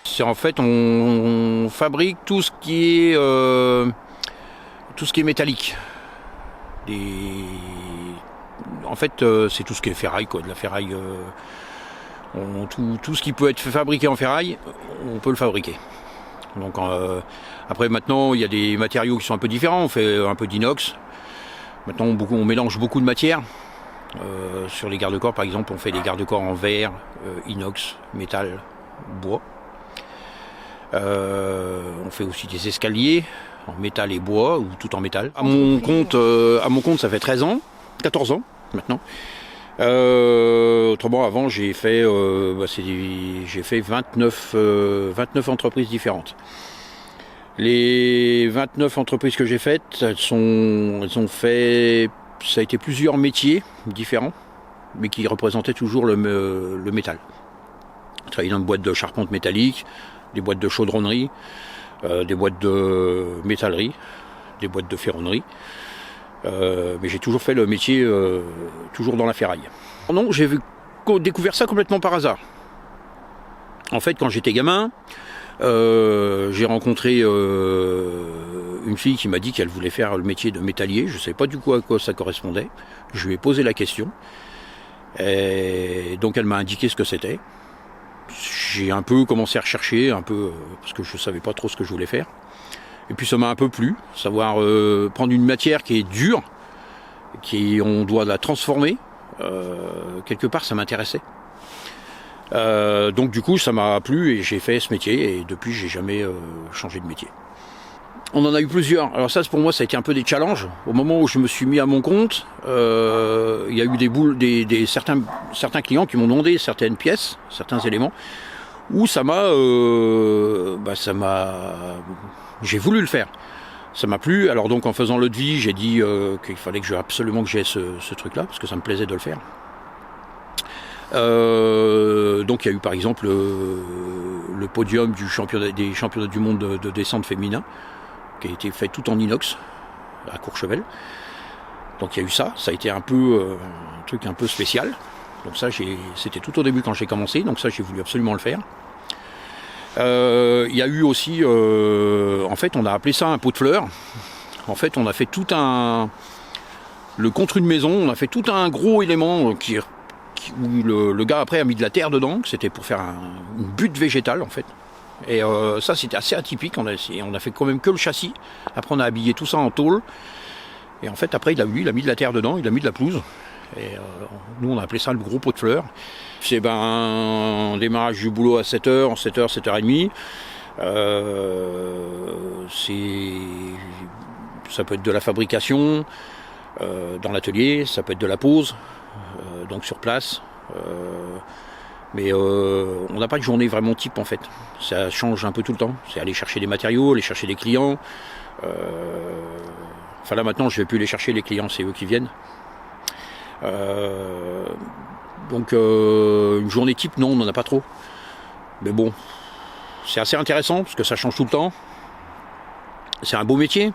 C'est en fait on fabrique tout ce qui est métallique. En fait c'est tout ce qui est ferraille, quoi, de la ferraille. Tout ce qui peut être fabriqué en ferraille, on peut le fabriquer. Donc après maintenant il y a des matériaux qui sont un peu différents, on fait un peu d'inox. Maintenant on mélange beaucoup de matières. Sur les garde-corps par exemple on fait des garde-corps en verre, inox, métal, bois. On fait aussi des escaliers en métal et bois ou tout en métal. À mon compte ça fait 13 ans, 14 ans maintenant. Autrement avant j'ai fait 29 entreprises différentes. Les 29 entreprises que j'ai faites, ça a été plusieurs métiers différents, mais qui représentaient toujours le métal. J'ai travaillé dans une boîte de charpente métallique, des boîtes de chaudronnerie, des boîtes de métallerie, des boîtes de ferronnerie. Mais j'ai toujours fait le métier, toujours dans la ferraille. Non, j'ai découvert ça complètement par hasard. En fait, quand j'étais gamin, j'ai rencontré une fille qui m'a dit qu'elle voulait faire le métier de métallier. Je ne savais pas du coup à quoi ça correspondait. Je lui ai posé la question. Et donc elle m'a indiqué ce que c'était. J'ai un peu commencé à rechercher, parce que je ne savais pas trop ce que je voulais faire. Et puis ça m'a un peu plu, savoir prendre une matière qui est dure, on doit la transformer. Quelque part ça m'intéressait. Donc du coup ça m'a plu et j'ai fait ce métier et depuis j'ai jamais changé de métier. On en a eu plusieurs. Alors ça pour moi ça a été un peu des challenges. Au moment où je me suis mis à mon compte, il y a eu certains clients qui m'ont demandé certaines pièces, certains éléments, où j'ai voulu le faire. Ça m'a plu. Alors donc en faisant le devis, j'ai dit qu'il fallait absolument que j'aie ce truc-là, parce que ça me plaisait de le faire. Donc il y a eu par exemple le podium des championnats du monde de descente féminin, qui a été fait tout en inox à Courchevel. Donc il y a eu ça a été un truc un peu spécial. Donc ça c'était tout au début quand j'ai commencé, donc ça j'ai voulu absolument le faire. Il y a eu aussi, en fait on a appelé ça un pot de fleurs. En fait on a fait le contenu de maison, on a fait tout un gros élément où le gars après a mis de la terre dedans, c'était pour faire une butte végétale en fait. Et ça c'était assez atypique, on a fait quand même que le châssis, après on a habillé tout ça en tôle, et en fait après il a mis de la terre dedans, il a mis de la pelouse, et nous on a appelé ça le gros pot de fleurs. C'est un démarrage du boulot à 7h, 7h30, ça peut être de la fabrication dans l'atelier, ça peut être de la pose, donc sur place. Mais on n'a pas de journée vraiment type en fait. Ça change un peu tout le temps. C'est aller chercher des matériaux, aller chercher des clients. Enfin là maintenant je ne vais plus les chercher, les clients c'est eux qui viennent. Donc une journée type non, on n'en a pas trop. Mais bon, c'est assez intéressant parce que ça change tout le temps. C'est un beau métier.